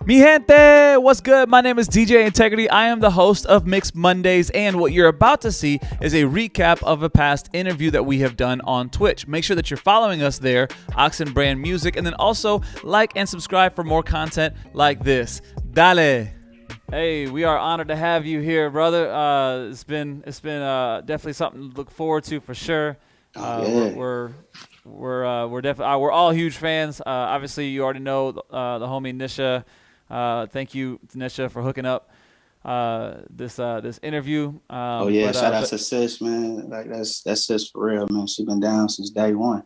Mi gente, what's good? My name is DJ Integrity. I am the host of Mixed Mondays, and what you're about to see is a recap of a past interview that we have done on Twitch. Make sure that you're following us there, Oxen Brand Music, and then also like and subscribe for more content like this. Dale. Hey, we are honored to have you here, brother. It's been definitely something to look forward to for sure. Yeah. We're definitely we're all huge fans. Obviously, you already know the homie Nisha. Thank you, Nisha, for hooking up this interview. Oh yeah. Shout out to Sis, man. Like that's Sis for real, man. She been down since day one.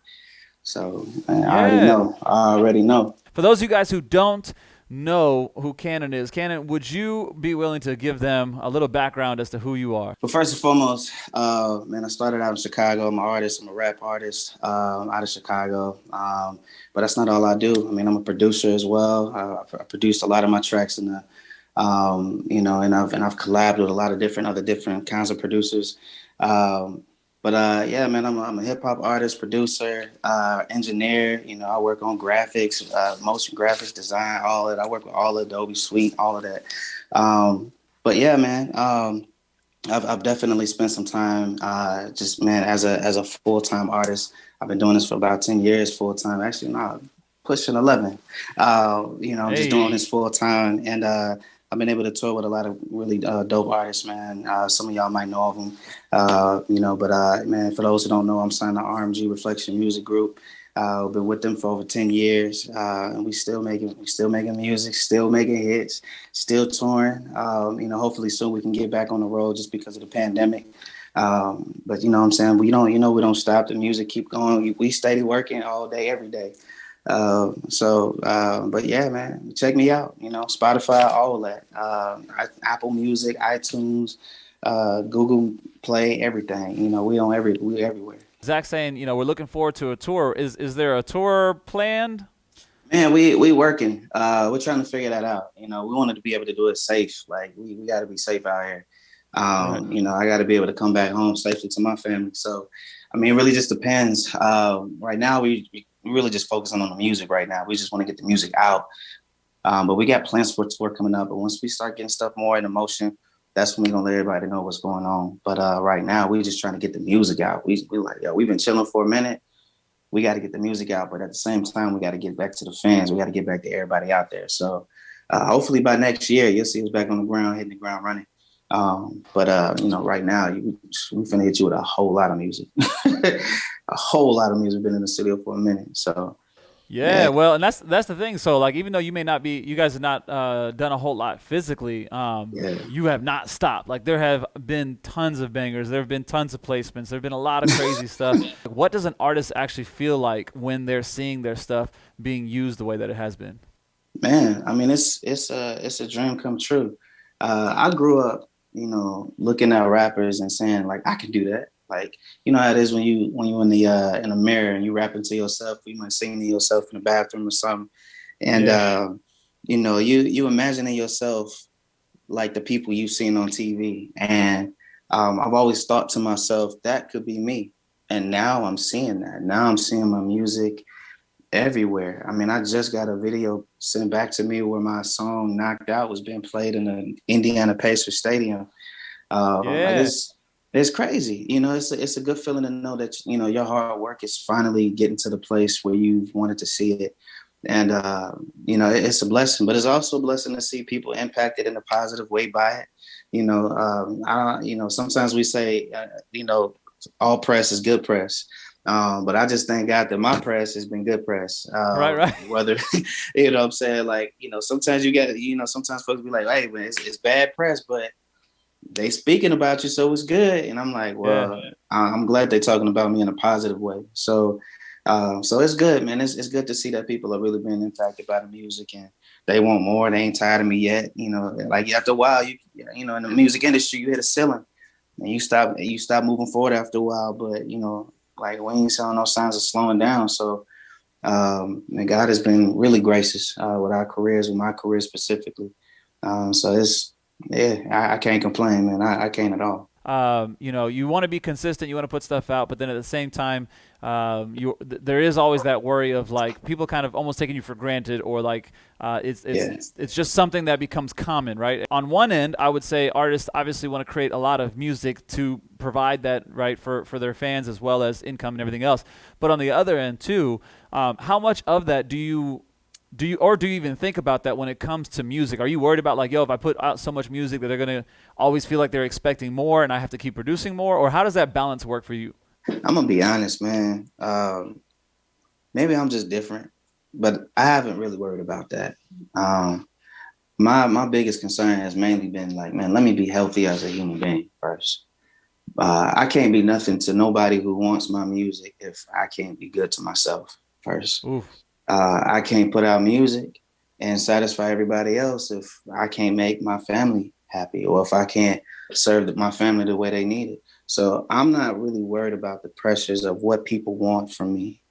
So man, I already Yeah, know. I already know. for those of you guys who don't know who Canon is, Canon, would you be willing to give them a little background as to who you are? But first and foremost, man, I started out in Chicago. I'm an artist. I'm a rap artist out of Chicago. But that's not all I do. I mean, I'm a producer as well. I produced a lot of my tracks in the, and I've collabed with a lot of different kinds of producers. Um, but yeah, man, I'm a hip hop artist, producer, engineer. You know, I work on graphics, motion graphics, design, all of it. I work with all of Adobe Suite, all of that. But yeah, man. I've definitely spent some time, just man, as a full time artist. I've been doing this for about 10 years full time. Actually, no, pushing 11. Just doing Hey, this full time, and I've been able to tour with a lot of really dope artists, man. Some of y'all might know of them, but man, for those who don't know, I'm signed to RMG Reflection Music Group. I've been with them for over 10 years, and we still making music, still making hits, still touring. Hopefully soon we can get back on the road just because of the pandemic. But you know what I'm saying? We don't stop. The music keep going. We steady working all day, every day. But yeah, man, check me out. You know, Spotify, all of that. Apple Music, iTunes, Google Play, everything. You know, we everywhere. Zach saying, we're looking forward to a tour. Is there a tour planned? Man, we working. We're trying to figure that out. You know, we wanted to be able to do it safe. Like we got to be safe out here. Right. I got to be able to come back home safely to my family. So, I mean, it really just depends. Right now, we really just focusing on the music. Right now, we just want to get the music out. But we got plans for a tour coming up. But once we start getting stuff more into motion, that's when we're gonna let everybody know what's going on. But right now, we just trying to get the music out. We like, yo, we've been chilling for a minute. We got to get the music out, but at the same time, we got to get back to the fans. We got to get back to everybody out there. So hopefully by next year, you'll see us back on the ground, hitting the ground running. But right now, we finna hit you with a whole lot of music, a whole lot of music. Been in the studio for a minute, so Yeah, yeah, well, and that's the thing. So, like, even though you may not be, you guys have not done a whole lot physically, yeah. you have not stopped. Like, there have been tons of bangers. There have been tons of placements. There have been a lot of crazy stuff. What does an artist actually feel like when they're seeing their stuff being used the way that it has been? Man, I mean, it's a dream come true. I grew up, looking at rappers and saying like, I can do that. Like, you know how it is when you in the mirror and you rapping to yourself, you might sing to yourself in the bathroom or something, and Yeah. you imagining yourself like the people you've seen on TV, and I've always thought to myself that could be me, and now I'm seeing that. Now I'm seeing my music everywhere. I mean, I just got a video sent back to me where my song "Knocked Out" was being played in the Indiana Pacers Stadium. Like Yeah. it's crazy. You know, it's a good feeling to know that your hard work is finally getting to the place where you wanted to see it, and it's a blessing. But it's also a blessing to see people impacted in a positive way by it. Sometimes we say, all press is good press. But I just thank God that my press has been good press. Right, right. Whether, what I'm saying, like, sometimes sometimes folks be like, hey, man, it's bad press, but they speaking about you, so it's good. And I'm like, Yeah. well, I'm glad they're talking about me in a positive way. So it's good, man. It's good to see that people are really being impacted by the music and they want more. They ain't tired of me yet. Like after a while, in the music industry, you hit a ceiling and you stop moving forward after a while. But like we ain't showing no signs of slowing down. So and God has been really gracious with our careers, with my career specifically. So it's yeah, I can't complain, man. I can't at all. You want to be consistent, you want to put stuff out, but then at the same time, there is always that worry of like people kind of almost taking you for granted, or like it's just something that becomes common, right? On one end, I would say artists obviously want to create a lot of music to provide that, right, for their fans as well as income and everything else. But on the other end too, how much of that do you even think about that when it comes to music? Are you worried about like, yo, if I put out so much music that they're gonna always feel like they're expecting more and I have to keep producing more? Or how does that balance work for you? I'm gonna be honest, man. Maybe I'm just different, but I haven't really worried about that. My biggest concern has mainly been like, man, let me be healthy as a human being first. I can't be nothing to nobody who wants my music if I can't be good to myself first. Oof. I can't put out music and satisfy everybody else if I can't make my family happy, or if I can't serve my family the way they need it. So I'm not really worried about the pressures of what people want from me.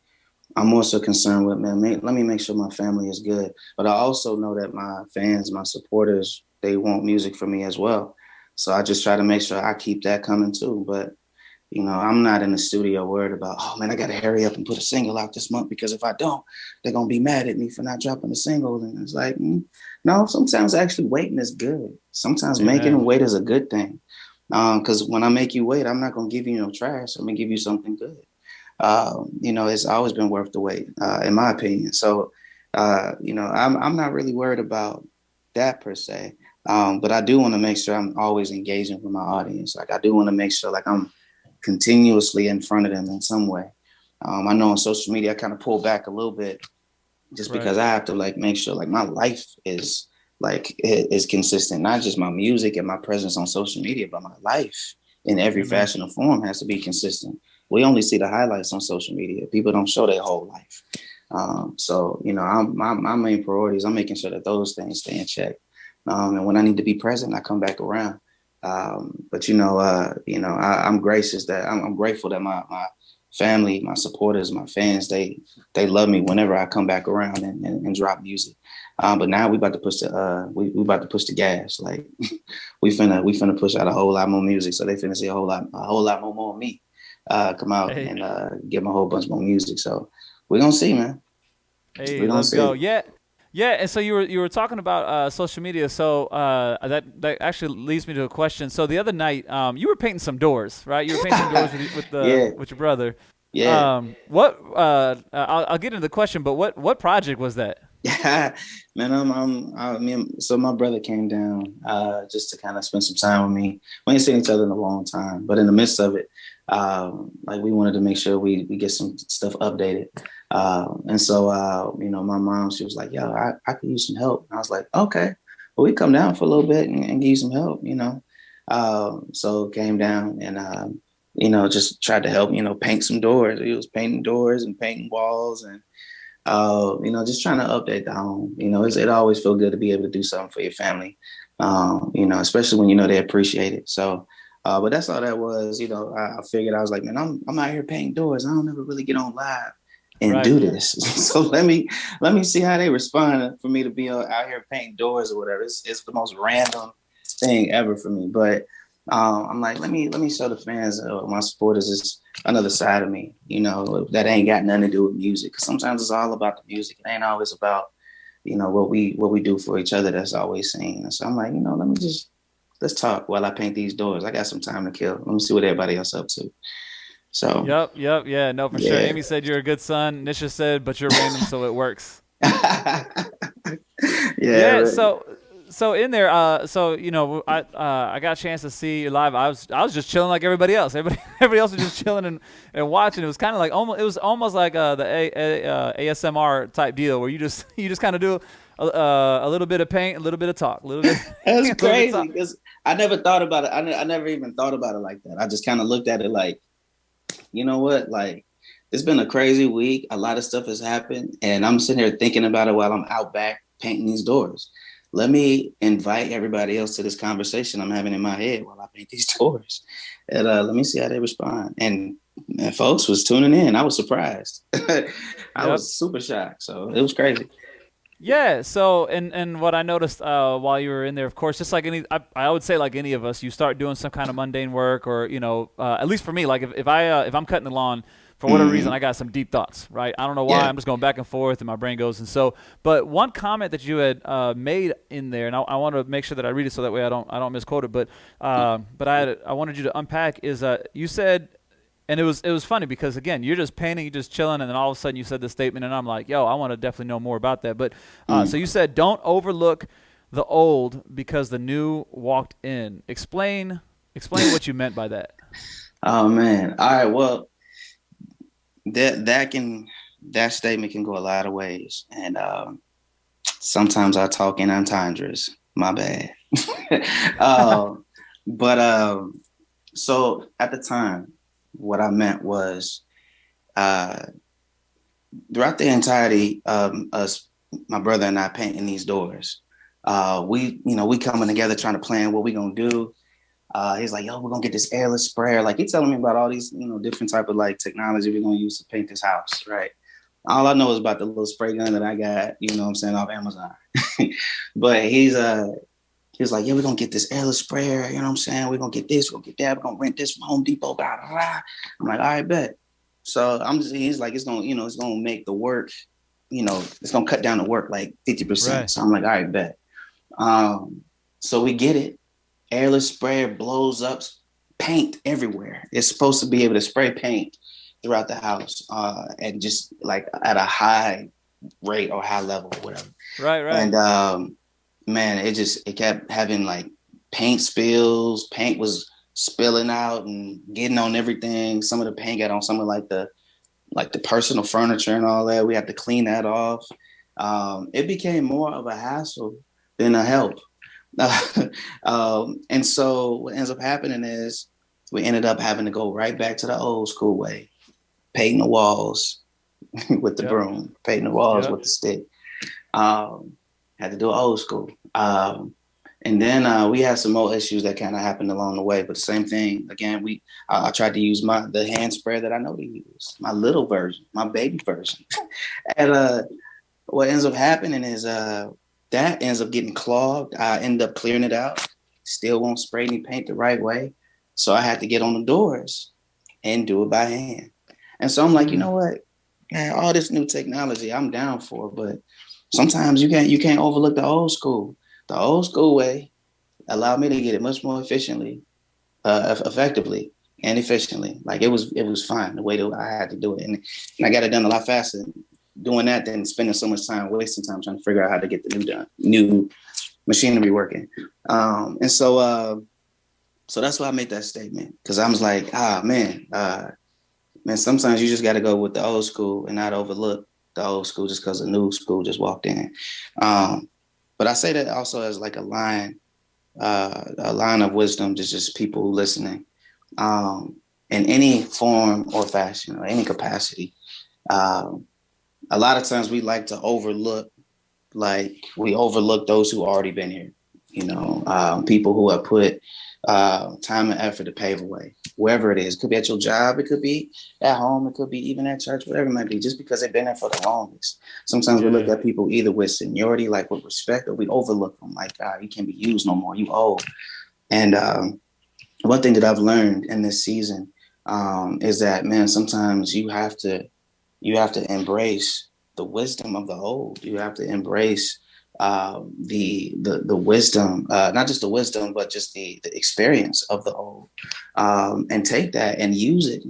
I'm also concerned with, man, let me make sure my family is good. But I also know that my fans, my supporters, they want music from me as well. So I just try to make sure I keep that coming too. But, I'm not in the studio worried about, oh man, I got to hurry up and put a single out this month, because if I don't, they're going to be mad at me for not dropping a single. And it's like, no, sometimes actually waiting is good. Sometimes making them wait is a good thing. Because when I make you wait, I'm not going to give you no trash. I'm going to give you something good. It's always been worth the wait, in my opinion. So, I'm not really worried about that per se. But I do want to make sure I'm always engaging with my audience. Like I do want to make sure like I'm continuously in front of them in some way. I know on social media, I kind of pull back a little bit just because I have to like make sure like my life is consistent, not just my music and my presence on social media, but my life in every fashion or form has to be consistent. We only see the highlights on social media. People don't show their whole life. My main priority is I'm making sure that those things stay in check. And when I need to be present, I come back around. I'm gracious that I'm grateful that my family, my supporters, my fans, they love me whenever I come back around and drop music. But now we about to push the gas. Like we finna push out a whole lot more music. So they finna see a whole lot more of me come out and give them a whole bunch more music. So we're gonna see, man. Hey, let's go. Yeah. Yeah, and so you were talking about social media. So that actually leads me to a question. So the other night, you were painting some doors, right? You were painting some doors with your brother. Yeah. I'll get into the question, but what project was that? Yeah, man. So my brother came down just to kind of spend some time with me. We ain't seen each other in a long time, but in the midst of it, like we wanted to make sure we get some stuff updated. And so, my mom, she was like, yo, I could use some help. And I was like, okay, well, we come down for a little bit and give you some help, So came down and, just tried to help, paint some doors. He was painting doors and painting walls and, just trying to update the home. It always feels good to be able to do something for your family, especially when, they appreciate it. So, but that's all that was. I figured I was like, man, I'm out here painting doors. I don't ever really get on live and do this. So let me see how they respond for me to be out here painting doors or whatever. It's the most random thing ever for me. But I'm like, let me show the fans, my supporters, is another side of me, that ain't got nothing to do with music. Because sometimes it's all about the music. It ain't always about, what we do for each other. That's always seen. And so I'm like, let's talk while I paint these doors. I got some time to kill. Let me see what everybody else up to. So. Yep. Yeah. No, for sure. Amy said you're a good son. Nisha said, but you're random, so it works. Yeah. So in there, I got a chance to see you live. I was just chilling like everybody else. Everybody else was just chilling and watching. It was kind of like almost like the ASMR type deal where you just kind of do a little bit of paint, a little bit of talk, a little bit. That's crazy because I never thought about it. I never even thought about it like that. I just kind of looked at it like, you know what, like it's been a crazy week. A lot of stuff has happened, and I'm sitting here thinking about it while I'm out back painting these doors. Let me invite everybody else to this conversation I'm having in my head while I paint these doors. And let me see how they respond. And folks was tuning in. I was surprised. I was super shocked. So it was crazy. Yeah. So, and what I noticed while you were in there, of course, just like I would say like any of us, you start doing some kind of mundane work, or at least for me, like if I'm cutting the lawn, for whatever reason, I got some deep thoughts, right? I don't know why. Yeah. I'm just going back and forth, and my brain goes. And so, but one comment that you had made in there, and I want to make sure that I read it so that way I don't misquote it. But I wanted you to unpack is you said. And it was funny because, again, you're just painting, you're just chilling, and then all of a sudden you said this statement, and I'm like, yo, I want to definitely know more about that. But so you said, don't overlook the old because the new walked in. Explain what you meant by that. Oh man. All right. Well, that statement can go a lot of ways, and sometimes I talk in entendres. My bad. But so at the time, what I meant was throughout the entirety of us, my brother and I painting these doors. We coming together trying to plan what we gonna do. He's like, yo, we're gonna get this airless sprayer. Like he's telling me about all these, different type of like technology we're gonna use to paint this house, right? All I know is about the little spray gun that I got, I'm saying, off Amazon. But he's like, yeah, we're gonna get this airless sprayer, you know what I'm saying? We're gonna get this, we're gonna get that, we're gonna rent this from Home Depot, blah, blah, blah. I'm like, all right, bet. So he's like, it's gonna make the work, it's gonna cut down the work like 50%. Right. So I'm like, all right, bet. So we get it. Airless sprayer blows up, paint everywhere. It's supposed to be able to spray paint throughout the house, and just like at a high rate or high level or whatever. Right. And man, it kept having like paint spills. Paint was spilling out and getting on everything. Some of the paint got on some of like the personal furniture and all that. We had to clean that off. It became more of a hassle than a help. And so what ends up happening is we ended up having to go right back to the old school way, painting the walls with the broom, painting the walls with the stick. Had to do it old school. And then we had some more issues that kind of happened along the way. But the same thing, again, I tried to use the hand sprayer that I know to use, my little version, my baby version. And what ends up happening is that ends up getting clogged. I end up clearing it out. Still won't spray any paint the right way. So I had to get on the doors and do it by hand. And so I'm like, you know what? Man, all this new technology I'm down for, but sometimes you can't overlook the old school. The old school way allowed me to get it much more effectively and efficiently. Like it was fine the way that I had to do it, and I got it done a lot faster doing that than spending so much time wasting time trying to figure out how to get the new machinery working. And so that's why I made that statement, because I was like, man, sometimes you just got to go with the old school and not overlook the old school just because the new school just walked in. But I say that also as like a line of wisdom to just people listening, in any form or fashion or any capacity. A lot of times we like to overlook those who already been here, people who have put time and effort to pave a way, wherever it is. It could be at your job, it could be at home, it could be even at church, whatever it might be, just because they've been there for the longest. Sometimes we look at people either with seniority, like with respect, or we overlook them, like, you can't be used no more, you old. And one thing that I've learned in this season is that, man, sometimes you have to embrace the wisdom of the old. You have to embrace the wisdom, not just the wisdom, but just the experience of the old, and take that and use it,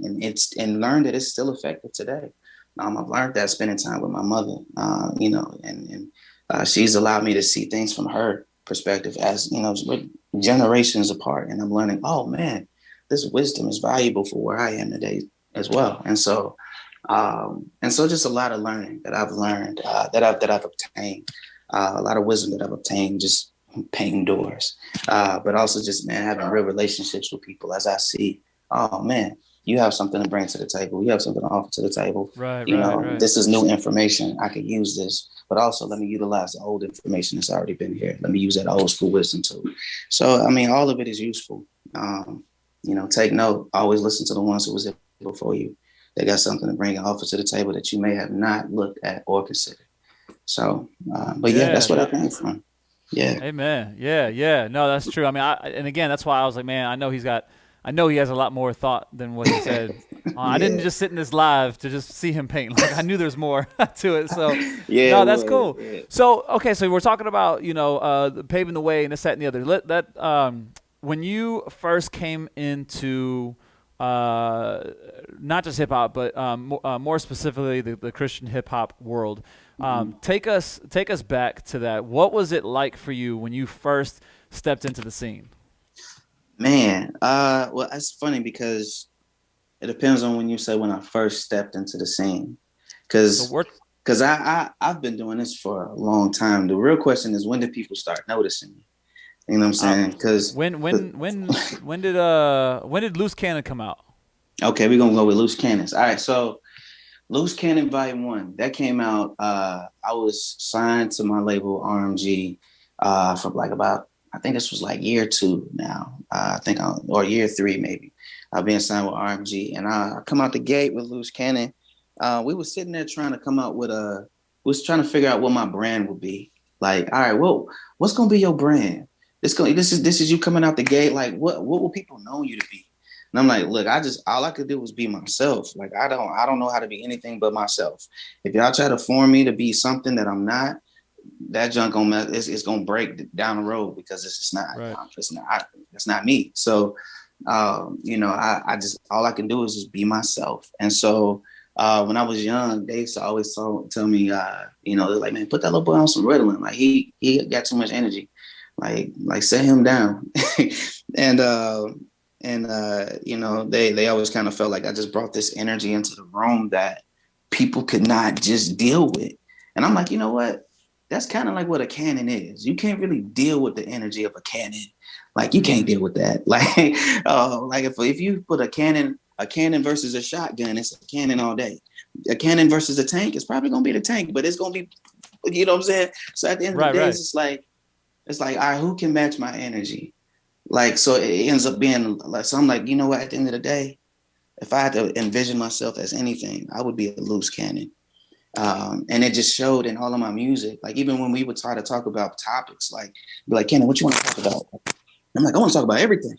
and learn that it's still effective today. I've learned that spending time with my mother, and she's allowed me to see things from her perspective, as we're generations apart, and I'm learning, oh man, this wisdom is valuable for where I am today as well. And so just a lot of learning that I've learned, that I've obtained. A lot of wisdom that I've obtained just painting doors, but also just, man, having real relationships with people as I see, oh man, you have something to bring to the table. You have something to offer to the table. Right. This is new information. I could use this, but also let me utilize the old information that's already been here. Let me use that old school wisdom too. So, I mean, all of it is useful. Take note, always listen to the ones who was here before you. They got something to bring and offer to the table that you may have not looked at or considered. So, but that's what I came from. Yeah. Amen. Yeah. No, that's true. I mean, and again, that's why I was like, man, I know he has a lot more thought than what he said. I didn't Yeah, just sit in this live to just see him paint. Like I knew there's more to it. So yeah, no, it that's was. cool. Yeah. So okay, so we're talking about paving the way and this, that, and the other. When you first came into not just hip hop, but more specifically the Christian hip hop world, Mhm. take us back to that. What was it like for you when you first stepped into the scene? Man, well, that's funny because it depends on when you say when I first stepped into the scene, So because we're I've been doing this for a long time. The real question is when did people start noticing me? You know what I'm uh, saying? Because when did Loose Cannon come out? okay, we're gonna go with Loose Cannons. All right, so Loose Cannon Volume One that came out. I was signed to my label RMG for like about I think this was like year two now. Or year three maybe. I've been signed with RMG, and I come out the gate with Loose Cannon. We were sitting there trying to come out with was trying to figure out what my brand would be. Like, all right, well, what's gonna be your brand? This is you coming out the gate. Like, what will people know you to be? And I'm like, look, all I could do was be myself. Like I don't know how to be anything but myself. If y'all try to form me to be something that I'm not, that junk it's gonna break down the road because Right. it's not me. So I just all I can do is just be myself. And so when I was young, they used to always tell me, they're like, man, put that little boy on some Ritalin. Like he got too much energy. Like set him down. and they always kind of felt like I just brought this energy into the room that people could not just deal with. And I'm like, you know what? That's kind of like what a cannon is. You can't really deal with the energy of a cannon. Like you can't Mm. deal with that. Like if you put a cannon versus a shotgun, it's a cannon all day. A cannon versus a tank, it's probably gonna be the tank, but it's gonna be, you know what I'm saying? So at the end of Right. the day, Right. it's like, all right, who can match my energy? Like, so it ends up being like, so I'm like, you know what, at the end of the day, if I had to envision myself as anything, I would be a loose cannon. And it just showed in all of my music. Like, even when we would try to talk about topics, like, be like, Cannon, what you want to talk about? I'm like, I want to talk about everything.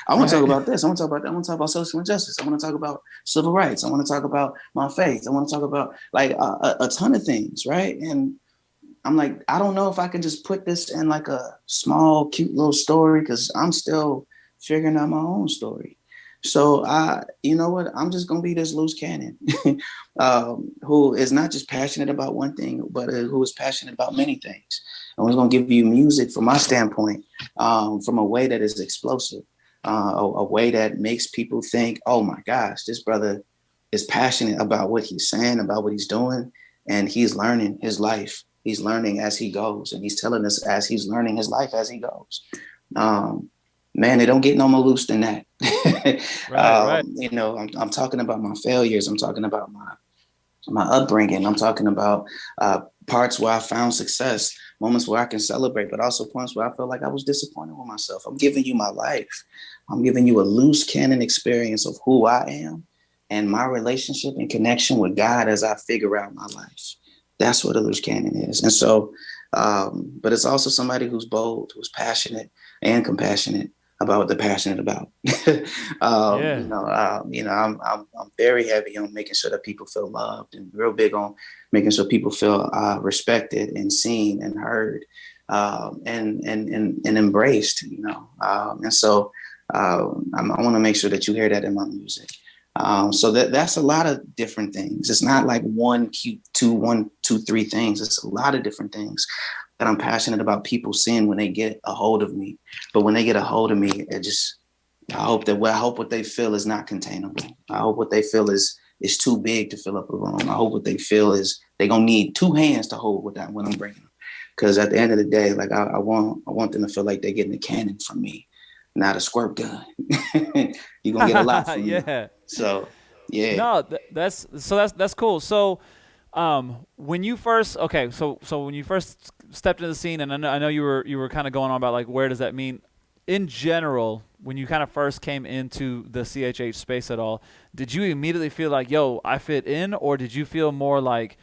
I want to talk Right. about this. I want to talk about that. I want to talk about social injustice. I want to talk about civil rights. I want to talk about my faith. I want to talk about like a ton of things, right? And I'm like, I don't know if I can just put this in like a small, cute little story because I'm still figuring out my own story. So you know what? I'm just gonna be this loose cannon, who is not just passionate about one thing, but who is passionate about many things. And we're gonna give you music from my standpoint, from a way that is explosive, a way that makes people think, "Oh my gosh, this brother is passionate about what he's saying, about what he's doing, and he's learning his life. He's learning as he goes, and he's telling us as he's learning his life as he goes." Um, Man, they don't get no more loose than that. Right. Right. I'm talking about my failures. I'm talking about my upbringing. I'm talking about parts where I found success, moments where I can celebrate, but also points where I felt like I was disappointed with myself. I'm giving you my life. I'm giving you a loose cannon experience of who I am and my relationship and connection with God as I figure out my life. That's what a loose cannon is. And so, but it's also somebody who's bold, who's passionate and compassionate about what they're passionate about. Yeah. I'm very heavy on making sure that people feel loved, and real big on making sure people feel respected and seen and heard, and embraced. And so I want to make sure that you hear that in my music. So that's a lot of different things. It's not like one, two, three things. It's a lot of different things that I'm passionate about people seeing when they get a hold of me. But when they get a hold of me, I hope what they feel is not containable. I hope what they feel is too big to fill up a room. I hope what they feel is they're gonna need two hands to hold with that when I'm bringing them. Because at the end of the day, like I want them to feel like they're getting a cannon from me, not a squirt gun. You're gonna get a lot from me. Yeah. So yeah. No, that's cool. So, when you first when you first stepped into the scene, and I know you were kind of going on about like where does that mean in general when you kind of first came into the CHH space at all? Did you immediately feel like, yo, I fit in, or did you feel more like,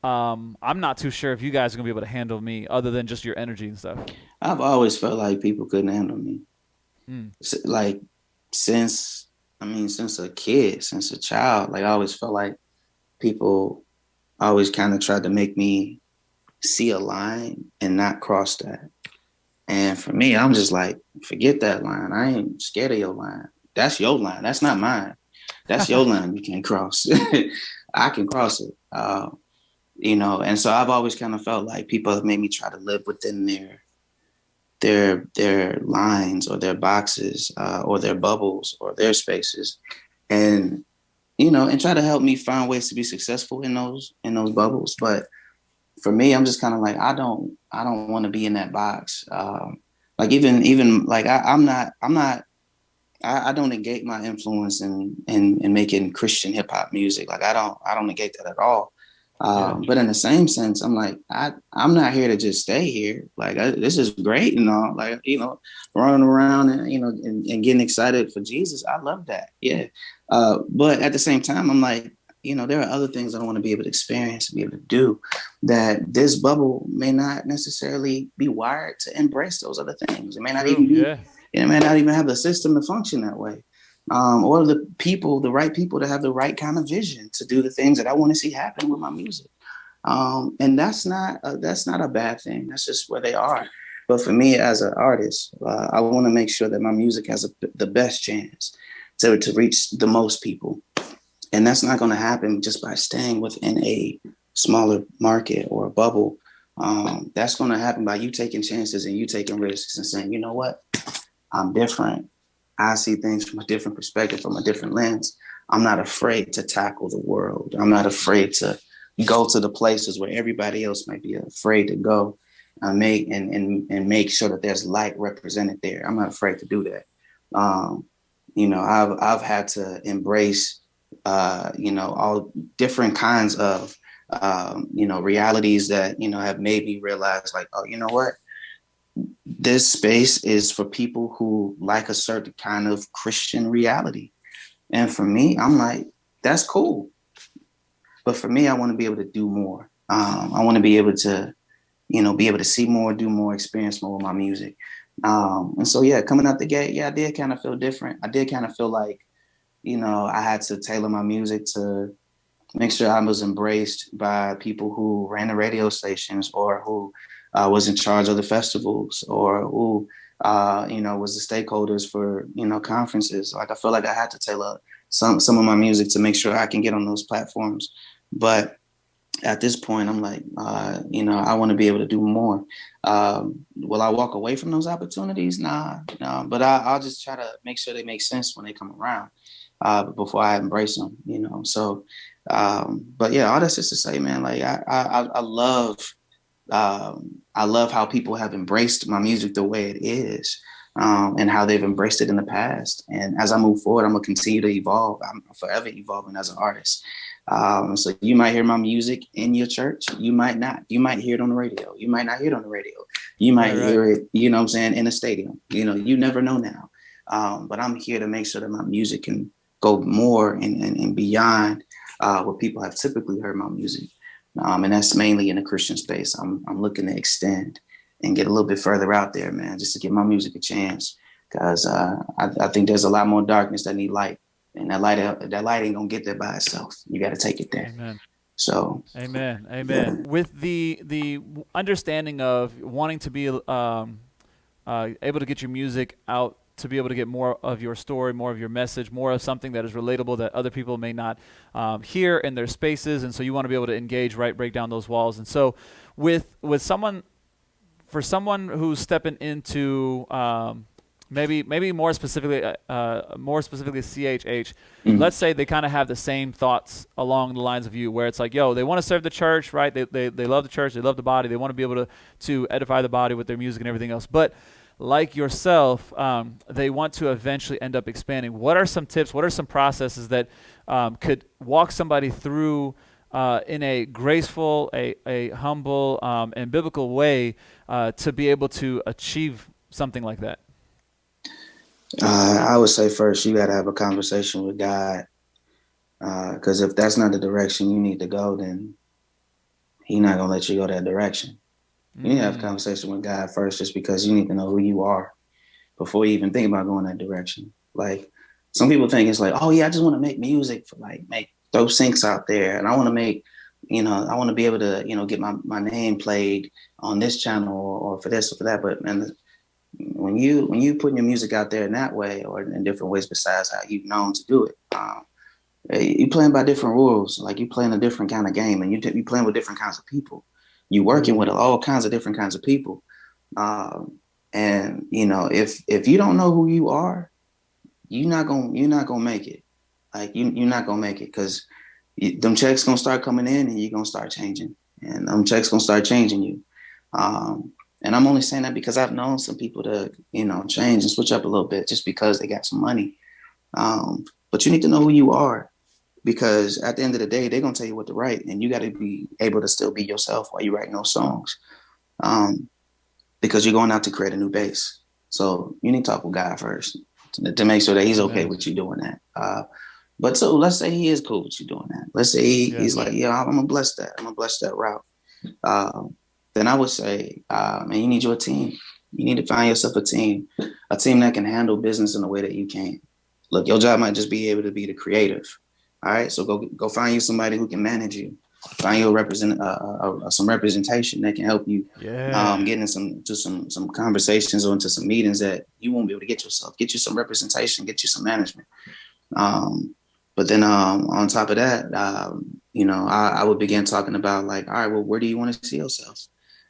I'm not too sure if you guys are gonna be able to handle me, other than just your energy and stuff? I've always felt like people couldn't handle me. Mm. Like since I mean, since a kid, since a child, like I always felt like people always kind of tried to make me see a line and not cross that. And for me, I'm just like, forget that line. I ain't scared of your line. That's your line. That's not mine. That's your line. You can't cross. I can cross it. And so I've always kind of felt like people have made me try to live within their lines or their boxes or their bubbles or their spaces, and and try to help me find ways to be successful in those bubbles. But for me, I'm just kind of like I don't want to be in that box. Like even like I don't negate my influence in making Christian hip hop music. Like I don't negate that at all. Yeah. But in the same sense, I'm like I'm not here to just stay here. Like this is great and all. Like running around and and getting excited for Jesus. I love that. Yeah. But at the same time, I'm like there are other things I want to be able to experience, be able to do that this bubble may not necessarily be wired to embrace those other things. It may not True. even be. Yeah. It may not even have the system to function that way. Or the right people to have the right kind of vision to do the things that I want to see happen with my music. And that's not a bad thing. That's just where they are. But for me as an artist, I want to make sure that my music has the best chance to reach the most people. And that's not going to happen just by staying within a smaller market or a bubble. That's going to happen by you taking chances and you taking risks and saying, you know what, I'm different. I see things from a different perspective, from a different lens. I'm not afraid to tackle the world. I'm not afraid to go to the places where everybody else might be afraid to go. Make sure that there's light represented there. I'm not afraid to do that. I've had to embrace all different kinds of realities that have made me realize, like, oh, you know what, this space is for people who like a certain kind of Christian reality. And for me, I'm like, that's cool. But for me, I want to be able to do more. I want to be able to, be able to see more, do more, experience more with my music. And so, yeah, coming out the gate, yeah, I did kind of feel different. I did kind of feel like, I had to tailor my music to make sure I was embraced by people who ran the radio stations or who was in charge of the festivals or who, was the stakeholders for, conferences. Like I feel like I had to tailor some of my music to make sure I can get on those platforms. But at this point, I'm like, I want to be able to do more. Will I walk away from those opportunities? Nah, no. But I'll just try to make sure they make sense when they come around before I embrace them, So, but yeah, all that's just to say, man, like I love how people have embraced my music the way it is. And how they've embraced it in the past. And as I move forward, I'm gonna continue to evolve. I'm forever evolving as an artist. So you might hear my music in your church. You might not. You might hear it on the radio. You might not hear it on the radio. You might hear it, what I'm saying, in a stadium. You never know now. But I'm here to make sure that my music can go more and beyond what people have typically heard my music. And that's mainly in the Christian space. I'm looking to extend and get a little bit further out there, man, just to give my music a chance. Because I think there's a lot more darkness that need light. And that light ain't gonna get there by itself. You got to take it there. Amen. So, Amen. yeah. Amen. With the understanding of wanting to be able to get your music out, to be able to get more of your story, more of your message, more of something that is relatable that other people may not hear in their spaces, and so you want to be able to engage, right, break down those walls. And so, with someone, for someone who's stepping into maybe more specifically CHH, let's say they kind of have the same thoughts along the lines of you, where it's like, yo, they want to serve the church, right? They love the church, they love the body, they want to be able to edify the body with their music and everything else. But like yourself, they want to eventually end up expanding. What are some tips? What are some processes that could walk somebody through in a graceful, a humble, and biblical way to be able to achieve something like that? I would say first you got to have a conversation with God, because if that's not the direction you need to go, then He's not gonna let you go that direction. You need to have a conversation with God first, just because you need to know who you are before you even think about going that direction. Like some people think it's like, oh yeah, I just want to make music for like make throw syncs out there, and I want to make, I want to be able to, get my name played on this channel or for this or for that. But man, when you putting your music out there in that way or in different ways besides how you've known to do it, you playing by different rules. Like you playing a different kind of game, and you playing with different kinds of people. You working with all kinds of different kinds of people, and if you don't know who you are, you're not gonna make it. Like you're not gonna make it because them checks gonna start coming in, and you're gonna start changing, and them checks gonna start changing you. And I'm only saying that because I've known some people to, change and switch up a little bit just because they got some money. But you need to know who you are, because at the end of the day, they're gonna tell you what to write, and you got to be able to still be yourself while you're writing those songs, because you're going out to create a new base. So you need to talk with God first to make sure that he's okay with you doing that. But so let's say he is cool with you doing that. Let's say he's like, yeah, I'm gonna bless that. I'm gonna bless that route. Then I would say, man, you need your team. You need to find yourself a team that can handle business in the way that you can. Look, your job might just be able to be the creative. All right, so go find you somebody who can manage you. Find you some representation that can help you get into some conversations or into some meetings that you won't be able to get yourself. Get you some representation, get you some management. But then on top of that, I would begin talking about like, all right, well, where do you want to see yourself?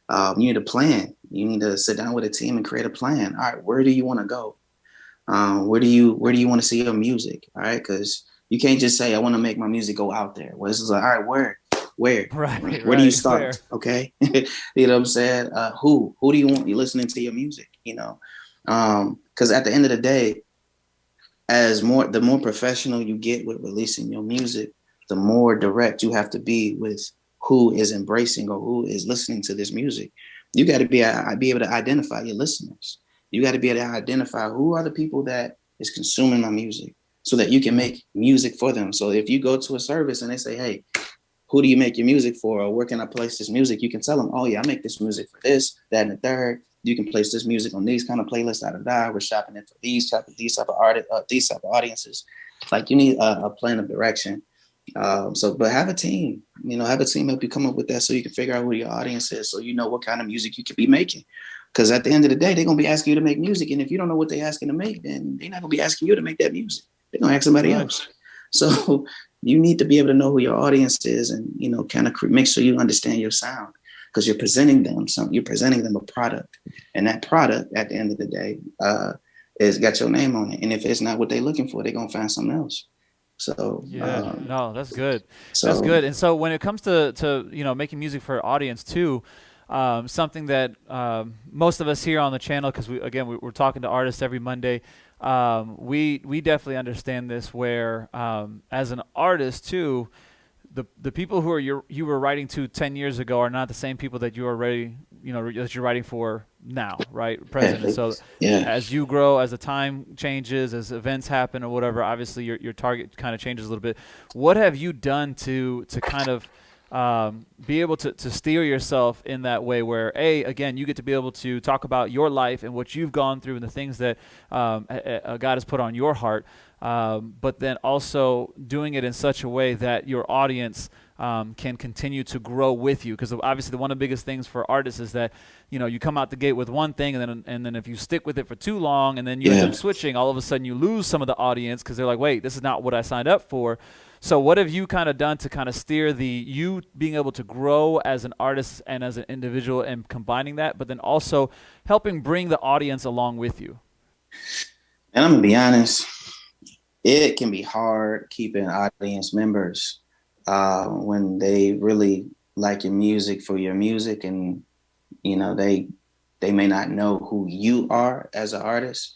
You need a plan. You need to sit down with a team and create a plan. All right, where do you want to go? Where do you want to see your music? All right, because you can't just say I want to make my music go out there. Well, this is like, all right, where where do you start? Where? Okay, you know what I'm saying? Who do you want you listening to your music? Because at the end of the day, the more professional you get with releasing your music, the more direct you have to be with who is embracing or who is listening to this music. You got to be able to identify your listeners. You got to be able to identify who are the people that is consuming my music so that you can make music for them. So if you go to a service and they say, hey, who do you make your music for? Or where can I place this music? You can tell them, oh yeah, I make this music for this, that, and the third. You can place this music on these kind of playlists, We're shopping it for these type of artists, these type of audiences. Like you need a plan of direction. But have a team, have a team help you come up with that so you can figure out who your audience is, so you know what kind of music you could be making. Because at the end of the day, they're gonna be asking you to make music, and if you don't know what they're asking to make, then they're not gonna be asking you to make that music. They're gonna ask somebody else. So you need to be able to know who your audience is, and kind of make sure you understand your sound, because you're presenting them something. You're presenting them a product, and that product, at the end of the day, is got your name on it. And if it's not what they're looking for, they're gonna find something else. So no, that's good. That's good. And so when it comes to making music for an audience too, something that most of us here on the channel, because we're talking to artists every Monday, we definitely understand this, where as an artist too, the people who you were writing to 10 years ago are not the same people that you are ready, that you're writing for now, right? Present. So as you grow, as the time changes, as events happen or whatever, obviously your target kind of changes a little bit. What have you done to kind of be able to steer yourself in that way where, again, you get to be able to talk about your life and what you've gone through and the things that God has put on your heart, but then also doing it in such a way that your audience can continue to grow with you? Because obviously one of the biggest things for artists is that you come out the gate with one thing, and then if you stick with it for too long and then you end up switching, all of a sudden you lose some of the audience because they're like, wait, this is not what I signed up for. So what have you kind of done to kind of steer you being able to grow as an artist and as an individual, and combining that, but then also helping bring the audience along with you? And I'm gonna be honest, it can be hard keeping audience members when they really like your music for your music, and they may not know who you are as an artist.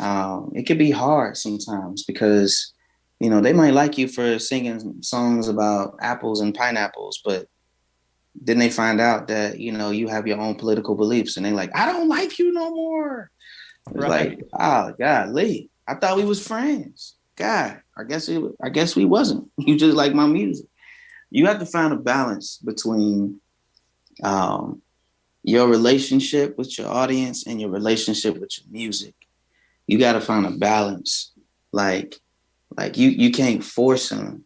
It can be hard sometimes because they might like you for singing songs about apples and pineapples, but then they find out that you have your own political beliefs, and they're like, I don't like you no more. It's like, oh God, Lee, I thought we was friends. God, I guess we wasn't. You just like my music. You have to find a balance between your relationship with your audience and your relationship with your music. You got to find a balance. Like, Like you can't force them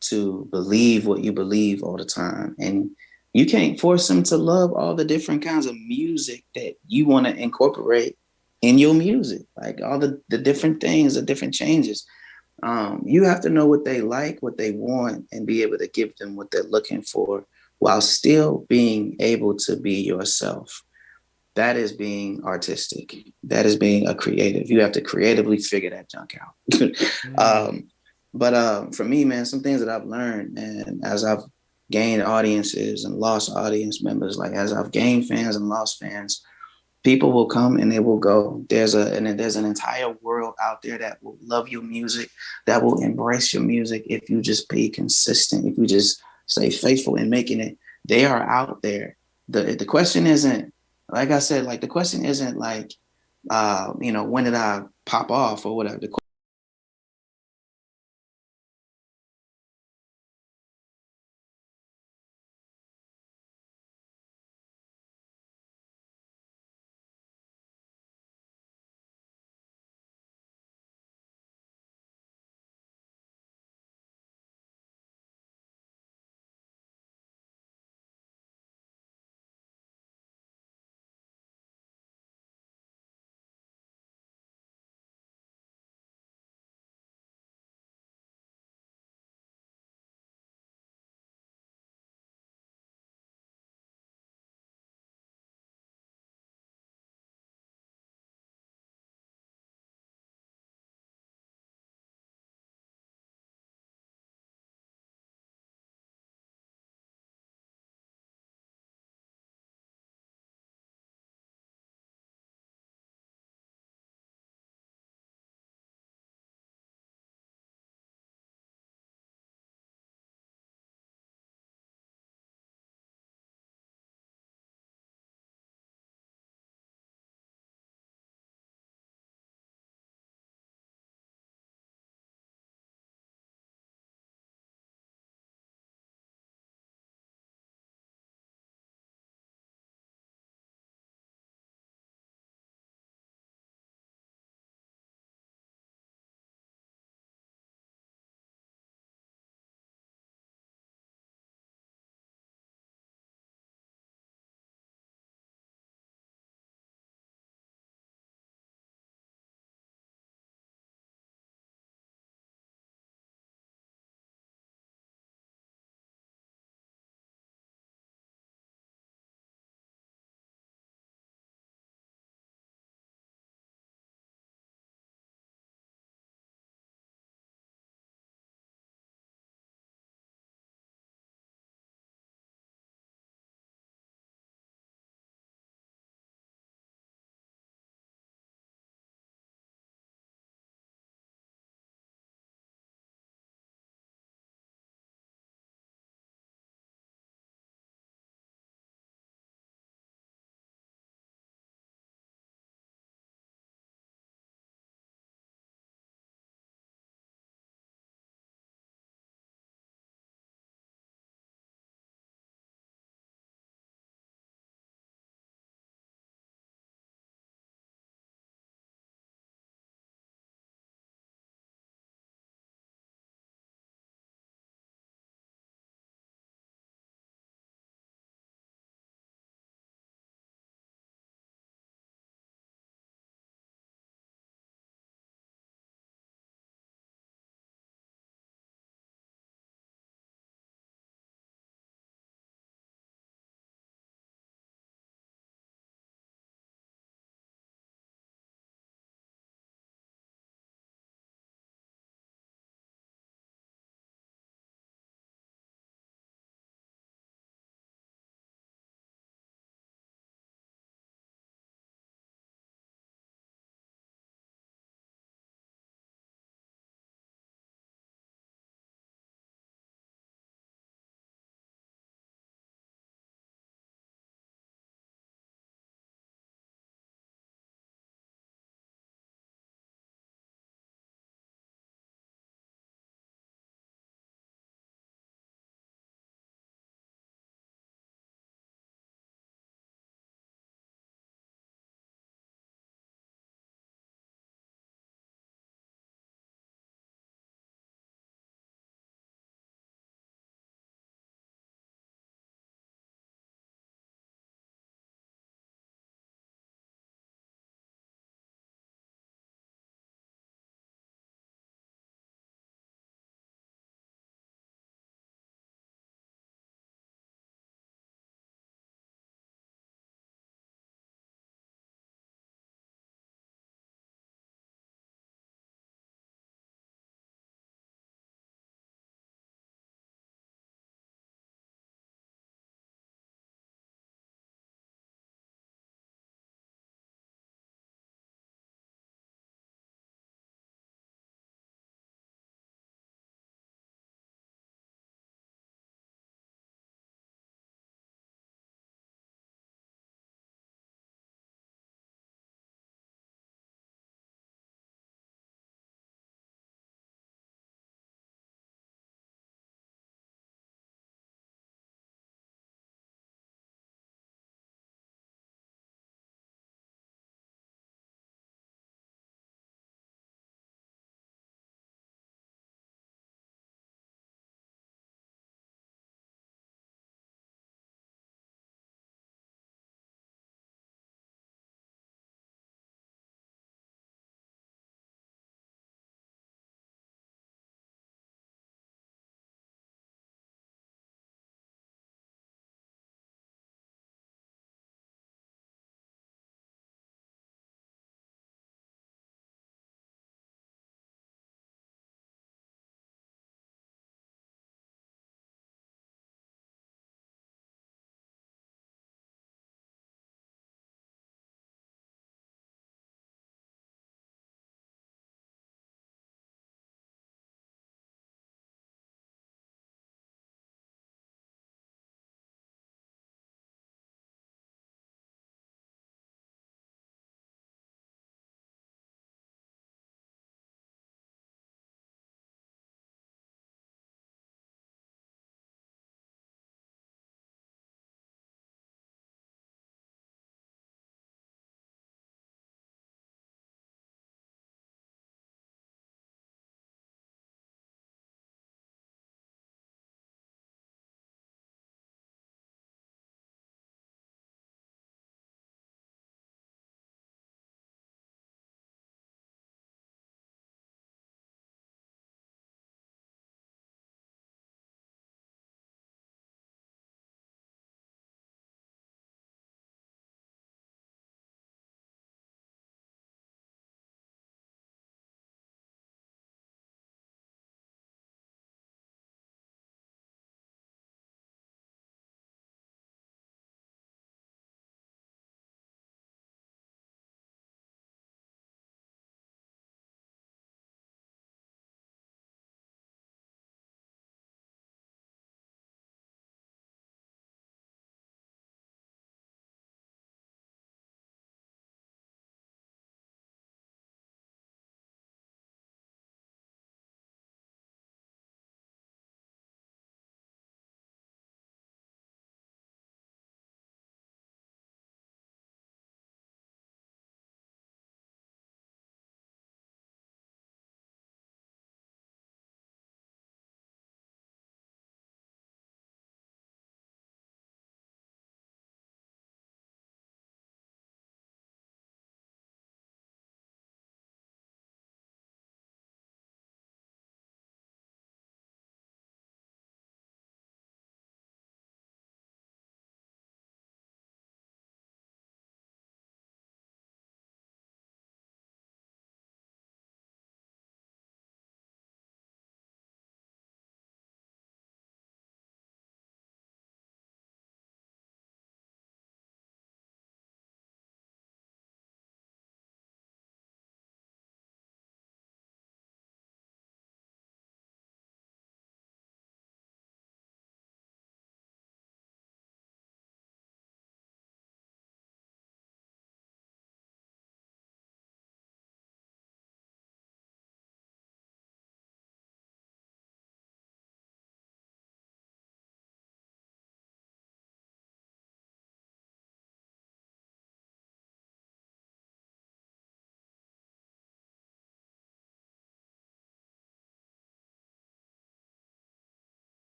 to believe what you believe all the time. And you can't force them to love all the different kinds of music that you want to incorporate in your music, like all the different things, the different changes. You have to know what they like, what they want, and be able to give them what they're looking for while still being able to be yourself. That is being artistic. That is being a creative. You have to creatively figure that junk out. Mm. But for me, man, some things that I've learned, and as I've gained audiences and lost audience members, like as I've gained fans and lost fans, people will come and they will go. There's an entire world out there that will love your music, that will embrace your music if you just be consistent, if you just stay faithful in making it. They are out there. The question isn't, like I said, like the question isn't like when did I pop off or whatever. The